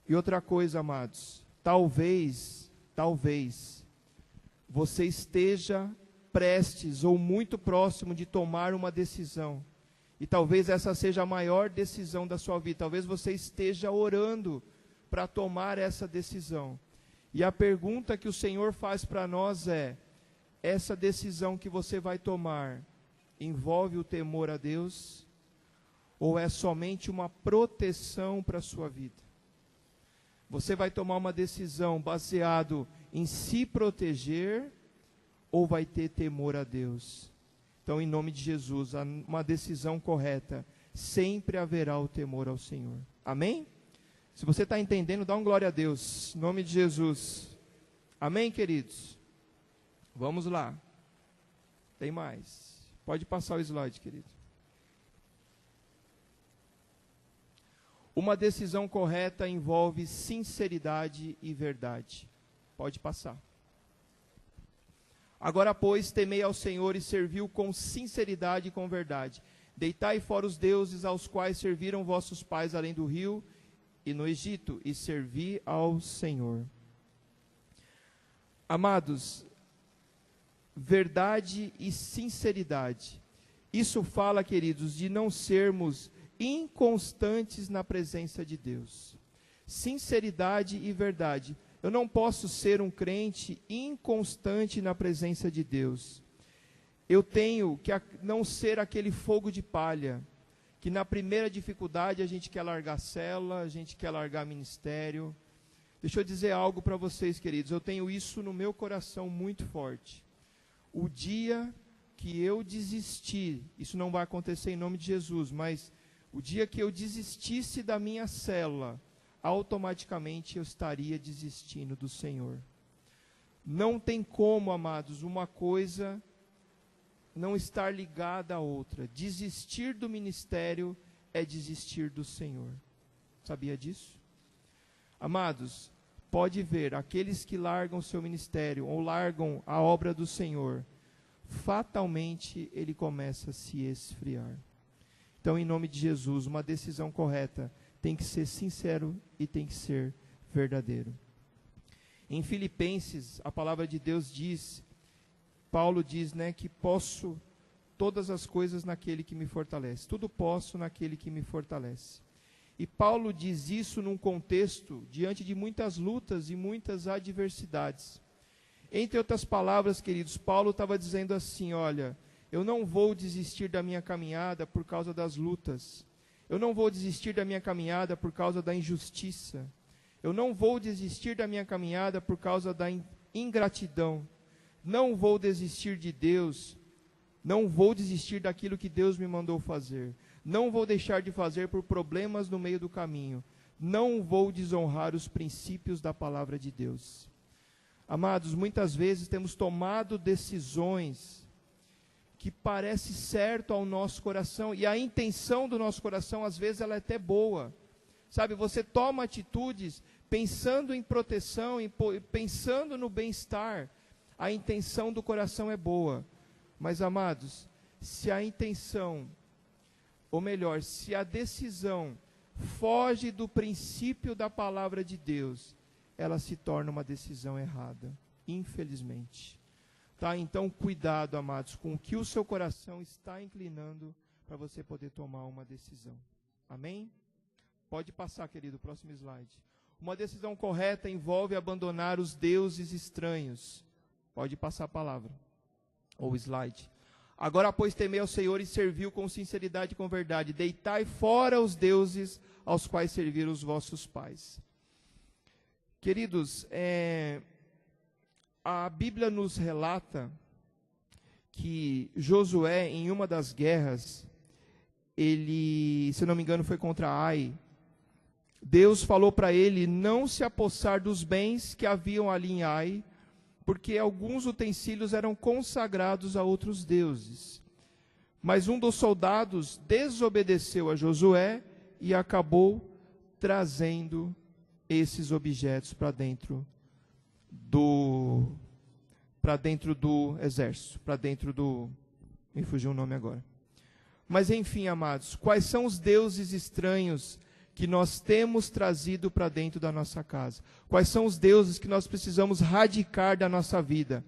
E outra coisa, amados, talvez, você esteja prestes ou muito próximo de tomar uma decisão. E talvez essa seja a maior decisão da sua vida. Talvez você esteja orando para tomar essa decisão. E a pergunta que o Senhor faz para nós é: essa decisão que você vai tomar envolve o temor a Deus? Ou é somente uma proteção para a sua vida? Você vai tomar uma decisão baseado em se proteger ou vai ter temor a Deus? Então, em nome de Jesus, uma decisão correta, sempre haverá o temor ao Senhor. Amém? Se você está entendendo, dá um glória a Deus, em nome de Jesus. Amém, queridos? Vamos lá. Tem mais. Pode passar o slide, querido. Uma decisão correta envolve sinceridade e verdade. Pode passar. Agora, pois, temei ao Senhor e serviu com sinceridade e com verdade. Deitai fora os deuses aos quais serviram vossos pais além do rio e no Egito, e servi ao Senhor. Amados, verdade e sinceridade. Isso fala, queridos, de não sermos inconstantes na presença de Deus. Sinceridade e verdade. Eu não posso ser um crente inconstante na presença de Deus. Eu tenho que não ser aquele fogo de palha, que na primeira dificuldade a gente quer largar célula, a gente quer largar ministério. Deixa eu dizer algo para vocês, queridos. Eu tenho isso no meu coração muito forte. O dia que eu desistir, isso não vai acontecer em nome de Jesus, mas o dia que eu desistisse da minha célula, automaticamente eu estaria desistindo do Senhor. Não tem como, amados, uma coisa não estar ligada à outra. Desistir do ministério é desistir do Senhor. Sabia disso? Amados, pode ver, aqueles que largam o seu ministério ou largam a obra do Senhor, fatalmente ele começa a se esfriar. Então, em nome de Jesus, uma decisão correta tem que ser sincero e tem que ser verdadeiro. Em Filipenses, a palavra de Deus diz, Paulo diz, né, que posso todas as coisas naquele que me fortalece. Tudo posso naquele que me fortalece. E Paulo diz isso num contexto diante de muitas lutas e muitas adversidades. Entre outras palavras, queridos, Paulo estava dizendo assim, olha, eu não vou desistir da minha caminhada por causa das lutas. Eu não vou desistir da minha caminhada por causa da injustiça. Eu não vou desistir da minha caminhada por causa da ingratidão. Não vou desistir de Deus. Não vou desistir daquilo que Deus me mandou fazer. Não vou deixar de fazer por problemas no meio do caminho. Não vou desonrar os princípios da palavra de Deus. Amados, muitas vezes temos tomado decisões que parece certo ao nosso coração, e a intenção do nosso coração, às vezes, ela é até boa. Sabe, você toma atitudes pensando em proteção, pensando no bem-estar. A intenção do coração é boa. Mas, amados, se a intenção, ou melhor, se a decisão foge do princípio da palavra de Deus, ela se torna uma decisão errada, infelizmente. Tá? Então, cuidado, amados, com o que o seu coração está inclinando para você poder tomar uma decisão. Amém? Pode passar, querido, próximo slide. Uma decisão correta envolve abandonar os deuses estranhos. Pode passar a palavra, ou slide. Agora, pois, temei ao Senhor e serviu com sinceridade e com verdade. Deitai fora os deuses aos quais serviram os vossos pais. Queridos, a Bíblia nos relata que Josué, em uma das guerras, ele, se não me engano, foi contra Ai. Deus falou para ele não se apossar dos bens que haviam ali em Ai, porque alguns utensílios eram consagrados a outros deuses. Mas um dos soldados desobedeceu a Josué e acabou trazendo esses objetos para dentro do exército, para dentro do... me fugiu o nome agora. Mas enfim, amados, quais são os deuses estranhos que nós temos trazido para dentro da nossa casa? Quais são os deuses que nós precisamos radicar da nossa vida?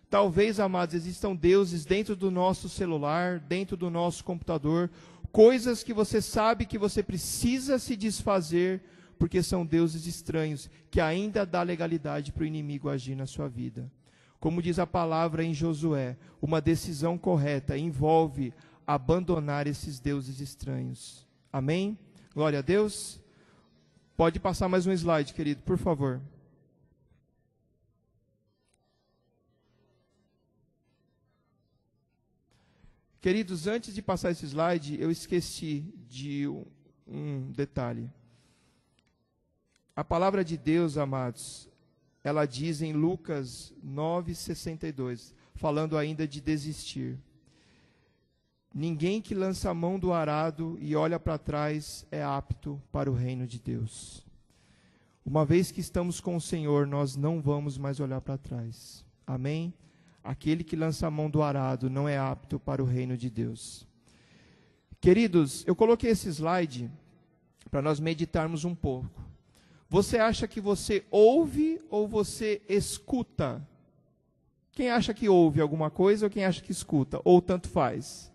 Talvez, amados, existam deuses dentro do nosso celular, dentro do nosso computador, coisas que você sabe que você precisa se desfazer, porque são deuses estranhos, que ainda dá legalidade para o inimigo agir na sua vida. Como diz a palavra em Josué, uma decisão correta envolve abandonar esses deuses estranhos. Amém? Glória a Deus. Pode passar mais um slide, querido, por favor. Queridos, antes de passar esse slide, eu esqueci de um detalhe. A palavra de Deus, amados, ela diz em Lucas 9:62, falando ainda de desistir. Ninguém que lança a mão do arado e olha para trás é apto para o reino de Deus. Uma vez que estamos com o Senhor, nós não vamos mais olhar para trás. Amém? Aquele que lança a mão do arado não é apto para o reino de Deus. Queridos, eu coloquei esse slide para nós meditarmos um pouco. Você acha que você ouve ou você escuta? Quem acha que ouve alguma coisa ou quem acha que escuta? Ou tanto faz?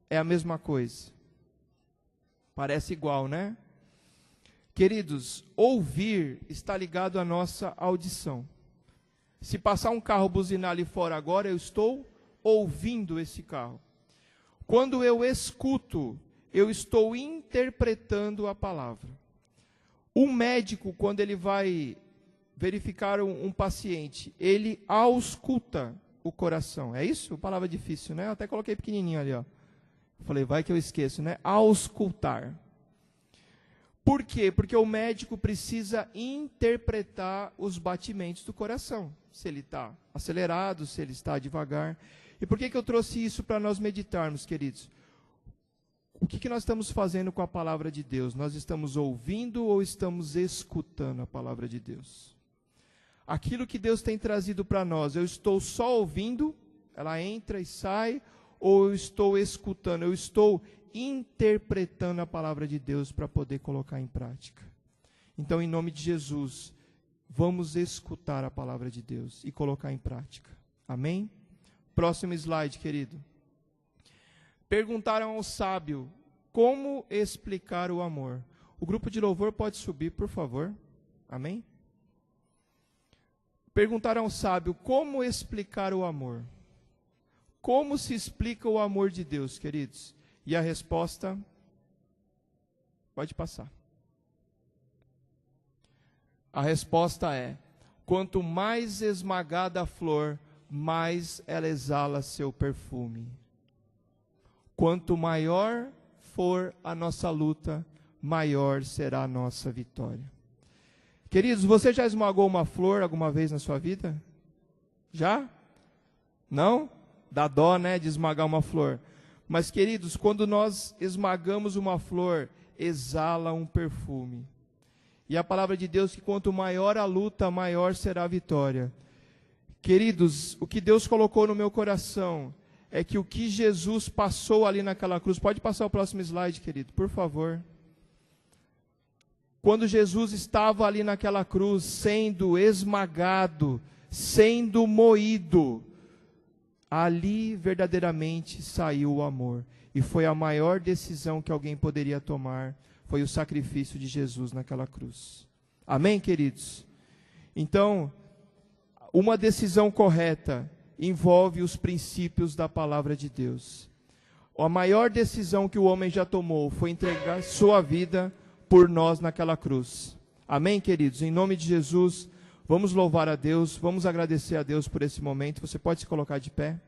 É a mesma coisa. Parece igual, né? Queridos, ouvir está ligado à nossa audição. Se passar um carro buzinar ali fora agora, eu estou ouvindo esse carro. Quando eu escuto, eu estou interpretando a palavra. Um médico, quando ele vai verificar um paciente, ele ausculta o coração. É isso? Palavra difícil, né? Eu até coloquei pequenininho ali, ó. Falei, vai que eu esqueço, né? Auscultar. Por quê? Porque o médico precisa interpretar os batimentos do coração. Se ele está acelerado, se ele está devagar. E por que eu trouxe isso para nós meditarmos, queridos? O que nós estamos fazendo com a palavra de Deus? Nós estamos ouvindo ou estamos escutando a palavra de Deus? Aquilo que Deus tem trazido para nós, eu estou só ouvindo, ela entra e sai, ou eu estou escutando, eu estou interpretando a palavra de Deus para poder colocar em prática? Então, em nome de Jesus, vamos escutar a palavra de Deus e colocar em prática. Amém? Próximo slide, querido. Perguntaram ao sábio como explicar o amor. O grupo de louvor pode subir, por favor. Amém? Perguntaram ao sábio como explicar o amor. Como se explica o amor de Deus, queridos? E a resposta, pode passar. A resposta é: quanto mais esmagada a flor, mais ela exala seu perfume. Quanto maior for a nossa luta, maior será a nossa vitória. Queridos, você já esmagou uma flor alguma vez na sua vida? Já? Não? Dá dó, né, de esmagar uma flor. Mas, queridos, quando nós esmagamos uma flor, exala um perfume. E a palavra de Deus que quanto maior a luta, maior será a vitória. Queridos, o que Deus colocou no meu coração é que o que Jesus passou ali naquela cruz, pode passar o próximo slide, querido, por favor. Quando Jesus estava ali naquela cruz, sendo esmagado, sendo moído, ali verdadeiramente saiu o amor. E foi a maior decisão que alguém poderia tomar, foi o sacrifício de Jesus naquela cruz. Amém, queridos? Então, uma decisão correta envolve os princípios da palavra de Deus. A maior decisão que o homem já tomou foi entregar sua vida por nós naquela cruz. Amém, queridos? Em nome de Jesus, vamos louvar a Deus, vamos agradecer a Deus por esse momento. Você pode se colocar de pé?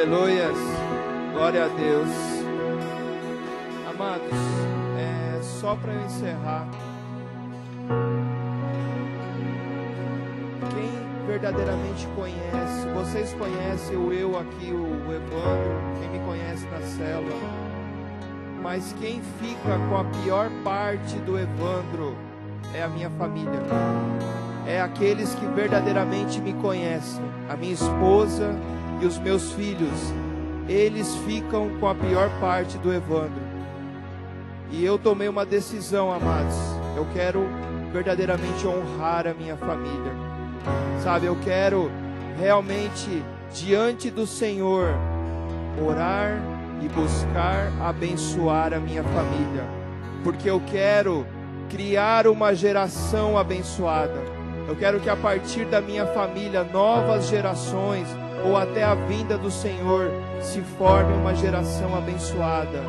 Aleluias. Glória a Deus. Amados, só para eu encerrar, quem verdadeiramente conhece, vocês conhecem o eu aqui, o Evandro, quem me conhece na célula, mas quem fica com a pior parte do Evandro é a minha família. É aqueles que verdadeiramente me conhecem, a minha esposa e os meus filhos. Eles ficam com a pior parte do Evandro. E eu tomei uma decisão, amados. Eu quero verdadeiramente honrar a minha família. Sabe, eu quero realmente, diante do Senhor, orar e buscar abençoar a minha família. Porque eu quero criar uma geração abençoada. Eu quero que a partir da minha família, novas gerações, ou até a vinda do Senhor, se forme uma geração abençoada.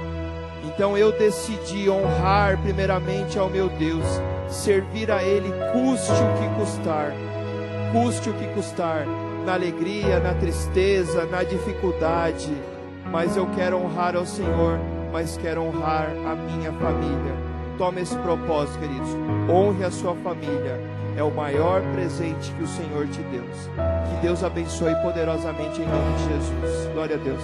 Então eu decidi honrar primeiramente ao meu Deus, servir a Ele, custe o que custar. Custe o que custar, na alegria, na tristeza, na dificuldade. Mas eu quero honrar ao Senhor, mas quero honrar a minha família. Tome esse propósito, queridos. Honre a sua família. É o maior presente que o Senhor te deu. Que Deus abençoe poderosamente em nome de Jesus. Glória a Deus.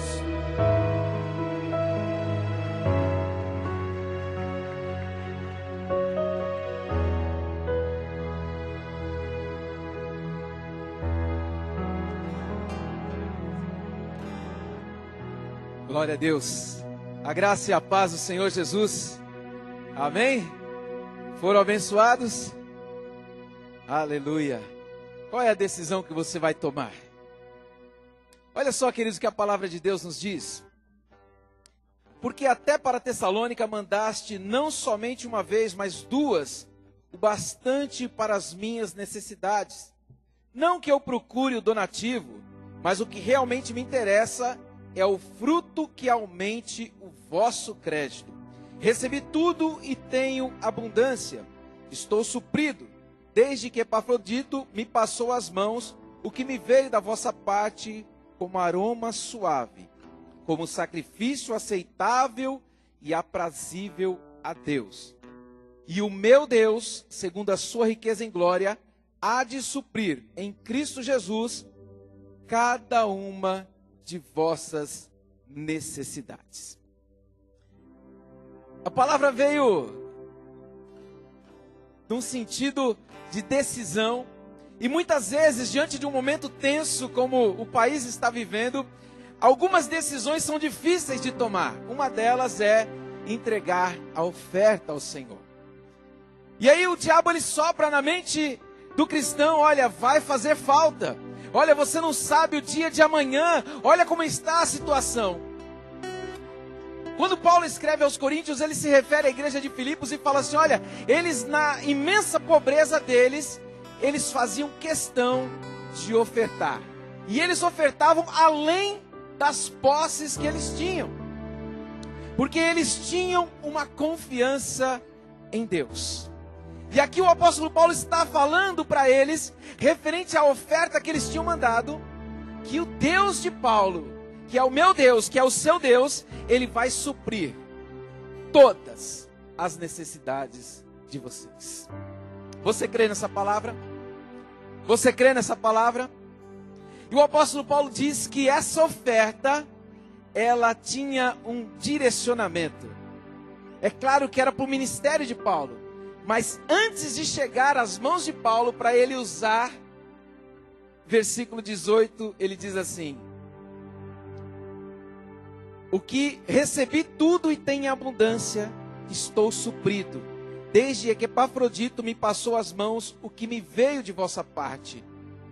Glória a Deus. A graça e a paz do Senhor Jesus. Amém? Foram abençoados? Aleluia. Qual é a decisão que você vai tomar? Olha só, queridos, o que a palavra de Deus nos diz. Porque até para Tessalônica mandaste não somente uma vez, mas duas, o bastante para as minhas necessidades. Não que eu procure o donativo, mas o que realmente me interessa é o fruto que aumente o vosso crédito. Recebi tudo e tenho abundância. Estou suprido, desde que Epafrodito me passou as mãos, o que me veio da vossa parte como aroma suave, como sacrifício aceitável e aprazível a Deus. E o meu Deus, segundo a sua riqueza em glória, há de suprir em Cristo Jesus cada uma de vossas necessidades. A palavra veio num sentido de decisão, e muitas vezes, diante de um momento tenso como o país está vivendo, algumas decisões são difíceis de tomar. Uma delas é entregar a oferta ao Senhor. E aí o diabo ele sopra na mente do cristão: olha, vai fazer falta. Olha, você não sabe o dia de amanhã. Olha como está a situação. Quando Paulo escreve aos Coríntios, ele se refere à igreja de Filipos e fala assim: olha, eles na imensa pobreza deles, eles faziam questão de ofertar. E eles ofertavam além das posses que eles tinham. Porque eles tinham uma confiança em Deus. E aqui o apóstolo Paulo está falando para eles, referente à oferta que eles tinham mandado, que o Deus de Paulo, que é o meu Deus, que é o seu Deus, Ele vai suprir todas as necessidades de vocês. Você crê nessa palavra? Você crê nessa palavra? E o apóstolo Paulo diz que essa oferta, ela tinha um direcionamento. É claro que era para o ministério de Paulo. Mas antes de chegar às mãos de Paulo para ele usar, versículo 18, ele diz assim: o que recebi tudo e tenho em abundância, estou suprido, desde que Epafrodito me passou as mãos, o que me veio de vossa parte,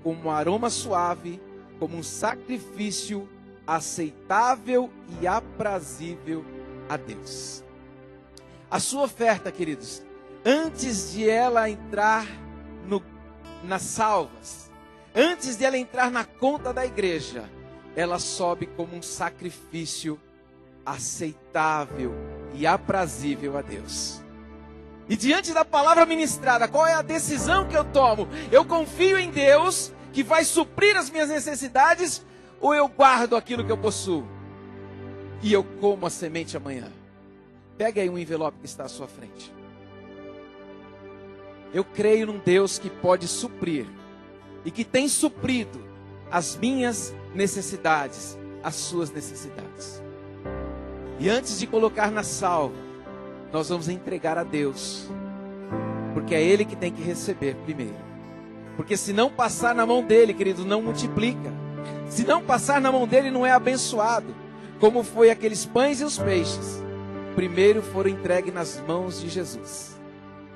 como um aroma suave, como um sacrifício aceitável e aprazível a Deus. A sua oferta, queridos, antes de ela entrar nas salvas, antes de ela entrar na conta da igreja, ela sobe como um sacrifício aceitável e aprazível a Deus. E diante da palavra ministrada, qual é a decisão que eu tomo? Eu confio em Deus, que vai suprir as minhas necessidades, ou eu guardo aquilo que eu possuo e eu como a semente amanhã? Pega aí um envelope que está à sua frente. Eu creio num Deus que pode suprir e que tem suprido as minhas necessidades, as suas necessidades. E antes de colocar na salva, nós vamos entregar a Deus, porque é Ele que tem que receber primeiro. Porque se não passar na mão dele, querido, não multiplica. Se não passar na mão dele, não é abençoado. Como foi aqueles pães e os peixes. Primeiro foram entregues nas mãos de Jesus.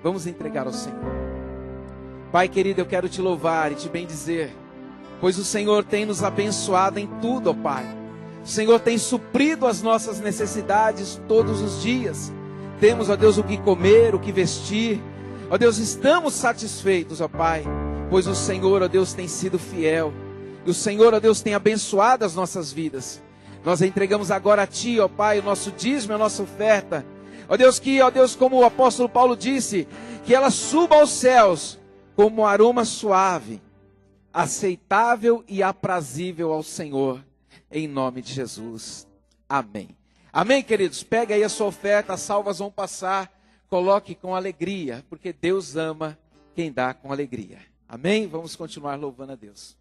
Vamos entregar ao Senhor. Pai querido, eu quero te louvar e te bendizer, pois o Senhor tem nos abençoado em tudo, ó Pai. O Senhor tem suprido as nossas necessidades todos os dias. Temos, ó Deus, o que comer, o que vestir. Ó Deus, estamos satisfeitos, ó Pai, pois o Senhor, ó Deus, tem sido fiel. E o Senhor, ó Deus, tem abençoado as nossas vidas. Nós entregamos agora a Ti, ó Pai, o nosso dízimo, a nossa oferta. Ó Deus, que, ó Deus, como o apóstolo Paulo disse, que ela suba aos céus como um aroma suave, aceitável e aprazível ao Senhor, em nome de Jesus. Amém. Amém, queridos? Pega aí a sua oferta, as salvas vão passar, coloque com alegria, porque Deus ama quem dá com alegria. Amém? Vamos continuar louvando a Deus.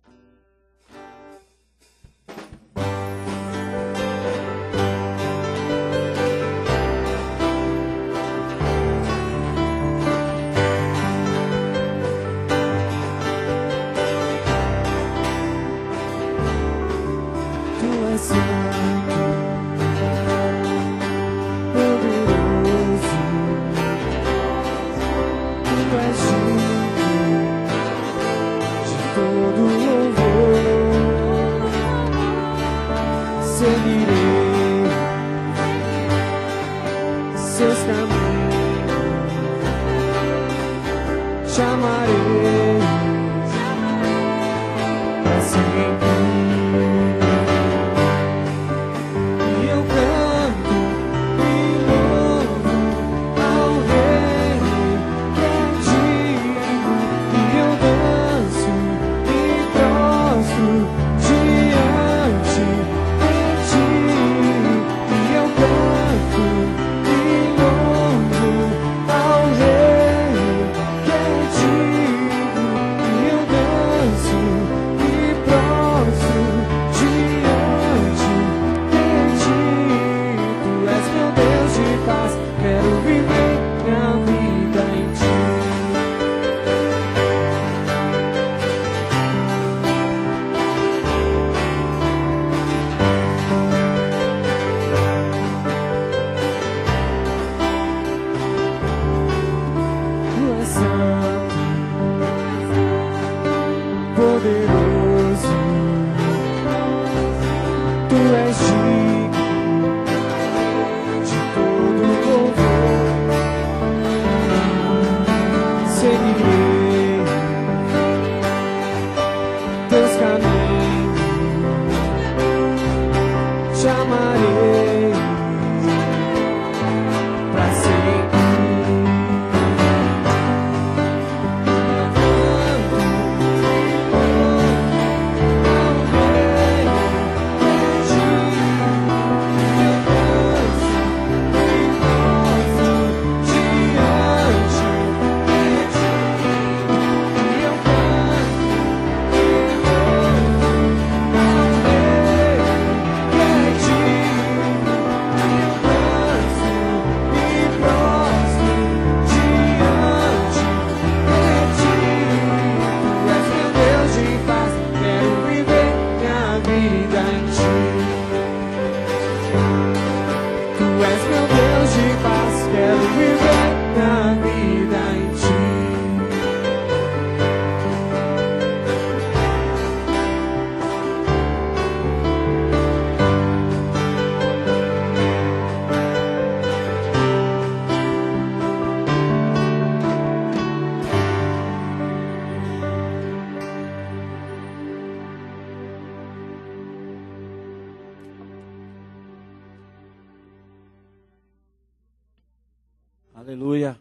Aleluia.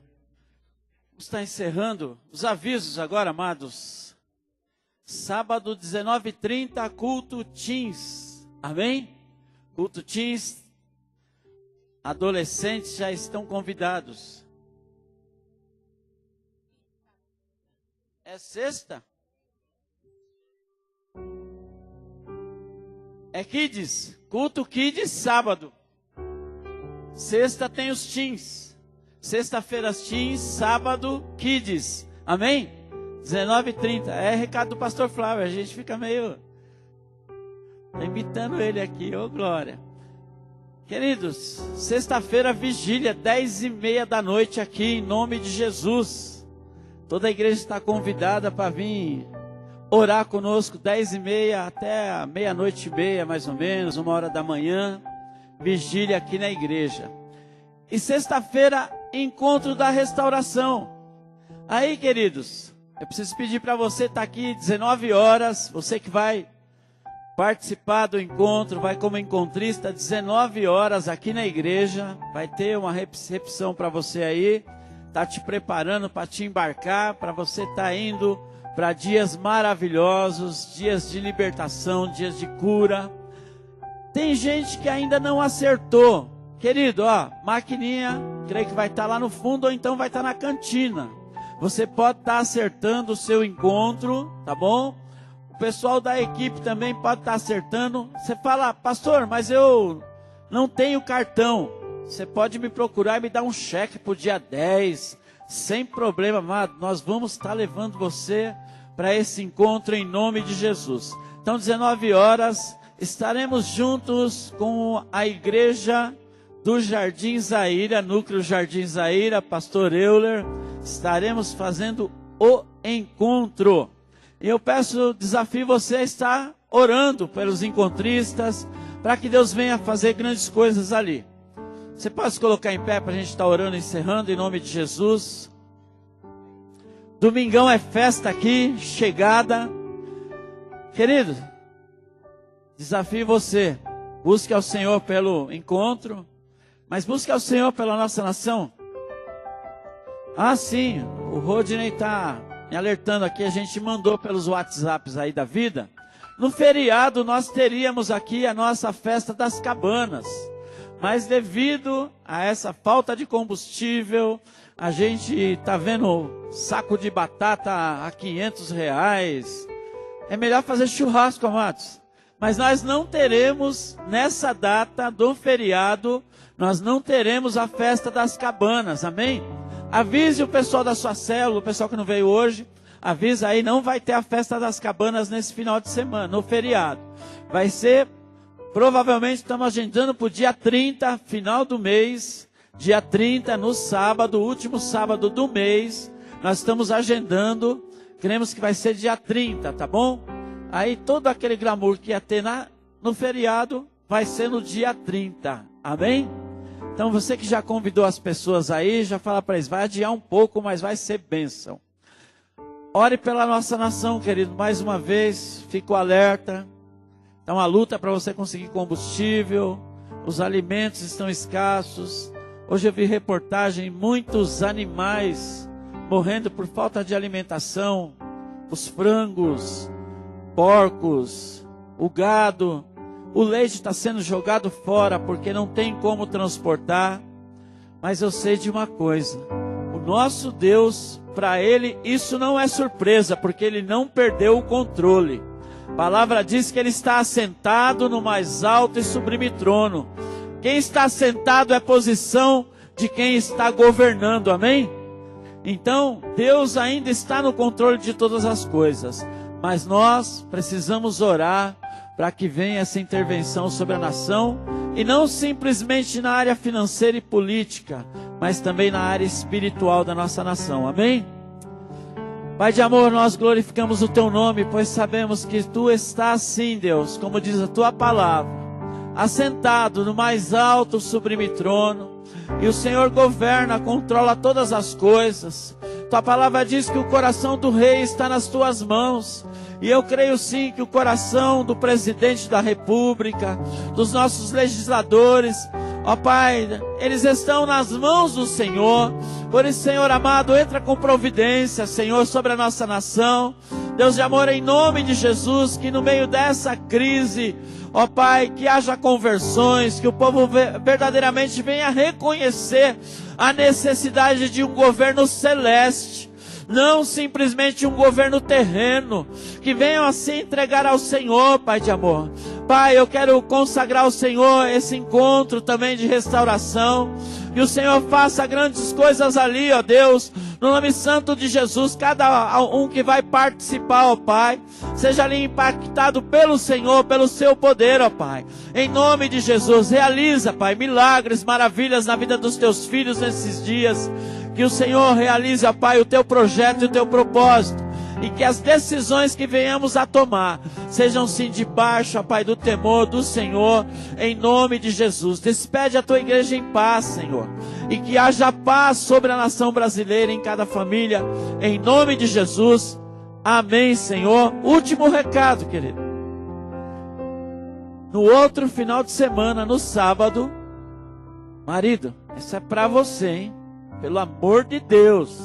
Está encerrando os avisos agora, amados. sábado 19h30, culto teens, amém? Culto teens, adolescentes já estão convidados. É sexta? É kids, culto kids sábado. Sexta tem os teens. Sexta-feira teens, sábado kids. Amém? 19h30. É recado do pastor Flávio. A gente fica meio imitando ele aqui. Ô glória. Queridos, sexta-feira vigília, 10h30 da noite aqui, em nome de Jesus. Toda a igreja está convidada para vir orar conosco, 10h30 até a meia-noite e meia, mais ou menos, 1h da manhã, vigília aqui na igreja. E sexta-feira, encontro da restauração. Aí, queridos, eu preciso pedir para você estar aqui 19 horas, você que vai participar do encontro, vai como encontrista, 19 horas aqui na igreja, vai ter uma recepção para você aí, tá te preparando para te embarcar, para você estar indo para dias maravilhosos, dias de libertação, dias de cura. Tem gente que ainda não acertou. Querido, ó, maquininha, creio que vai estar lá no fundo ou então vai estar na cantina. Você pode estar acertando o seu encontro, tá bom? O pessoal da equipe também pode estar acertando. Você fala, pastor, mas eu não tenho cartão. Você pode me procurar e me dar um cheque para o dia 10, sem problema, amado. Nós vamos estar levando você para esse encontro em nome de Jesus. Então, 19 horas, estaremos juntos com a igreja do Jardim Zaira, Núcleo Jardim Zaira, pastor Euler. Estaremos fazendo o encontro. E eu desafio você a estar orando pelos encontristas, para que Deus venha fazer grandes coisas ali. Você pode se colocar em pé para a gente estar orando e encerrando em nome de Jesus. Domingão é festa aqui, chegada. Querido, desafio você. Busque ao Senhor pelo encontro, mas busque ao Senhor pela nossa nação. Ah, sim, o Rodney está me alertando aqui, a gente mandou pelos WhatsApps aí da vida. No feriado nós teríamos aqui a nossa festa das cabanas. Mas devido a essa falta de combustível, a gente está vendo saco de batata a R$500. É melhor fazer churrasco, amados. Mas nós não teremos, nessa data do feriado, nós não teremos a festa das cabanas, amém? Avise o pessoal da sua célula, o pessoal que não veio hoje, avisa aí, não vai ter a festa das cabanas nesse final de semana, no feriado. Vai ser... Provavelmente estamos agendando para o dia 30, final do mês, dia 30, no sábado, último sábado do mês, nós estamos agendando, queremos que vai ser dia 30, tá bom? Aí todo aquele glamour que ia ter no feriado, vai ser no dia 30, amém? Então você que já convidou as pessoas aí, já fala para eles, vai adiar um pouco, mas vai ser bênção. Ore pela nossa nação, querido, mais uma vez, fico alerta. É uma luta para você conseguir combustível, os alimentos estão escassos. Hoje eu vi reportagem, muitos animais morrendo por falta de alimentação. Os frangos, porcos, o gado, o leite está sendo jogado fora porque não tem como transportar. Mas eu sei de uma coisa, o nosso Deus, para Ele isso não é surpresa, porque Ele não perdeu o controle. A palavra diz que Ele está assentado no mais alto e sublime trono. Quem está assentado é a posição de quem está governando, amém? Então, Deus ainda está no controle de todas as coisas. Mas nós precisamos orar para que venha essa intervenção sobre a nação. E não simplesmente na área financeira e política, mas também na área espiritual da nossa nação, amém? Pai de amor, nós glorificamos o Teu nome, pois sabemos que Tu estás sim, Deus, como diz a Tua palavra, assentado no mais alto sublime trono, e o Senhor governa, controla todas as coisas. Tua palavra diz que o coração do rei está nas Tuas mãos, e eu creio sim que o coração do presidente da república, dos nossos legisladores, ó Pai, eles estão nas mãos do Senhor. Por isso, Senhor amado, entra com providência, Senhor, sobre a nossa nação. Deus de amor, em nome de Jesus, que no meio dessa crise, ó Pai, que haja conversões, que o povo verdadeiramente venha reconhecer a necessidade de um governo celeste, não simplesmente um governo terreno, que venham assim entregar ao Senhor, Pai de amor. Pai, eu quero consagrar ao Senhor esse encontro também de restauração, que o Senhor faça grandes coisas ali, ó Deus, no nome santo de Jesus. Cada um que vai participar, ó Pai, seja ali impactado pelo Senhor, pelo seu poder, ó Pai, em nome de Jesus. Realiza, Pai, milagres, maravilhas na vida dos teus filhos nesses dias, que o Senhor realize, ó Pai, o teu projeto e o teu propósito, e que as decisões que venhamos a tomar sejam sim debaixo, ó Pai, do temor do Senhor, em nome de Jesus. Despede a tua igreja em paz, Senhor, e que haja paz sobre a nação brasileira, em cada família, em nome de Jesus. Amém, Senhor. Último recado, querido. No outro final de semana, no sábado, marido, isso é para você, hein? Pelo amor de Deus,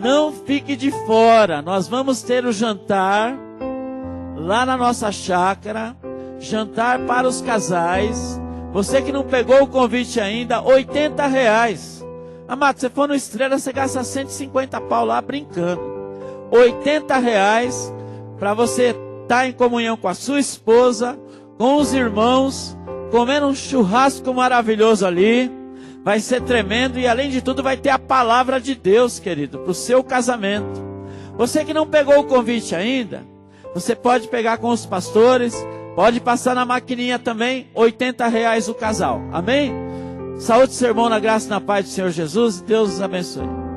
não fique de fora. Nós vamos ter o jantar lá na nossa chácara, jantar para os casais. Você que não pegou o convite ainda, R$80. Amado, você for no Estrela, você gasta 150 pau lá brincando. R$80 para você estar em comunhão com a sua esposa, com os irmãos, comendo um churrasco maravilhoso ali. Vai ser tremendo e além de tudo vai ter a palavra de Deus, querido, para o seu casamento. Você que não pegou o convite ainda, você pode pegar com os pastores, pode passar na maquininha também, R$80 o casal. Amém? Saúde, sermão na graça e na paz do Senhor Jesus. Deus os abençoe.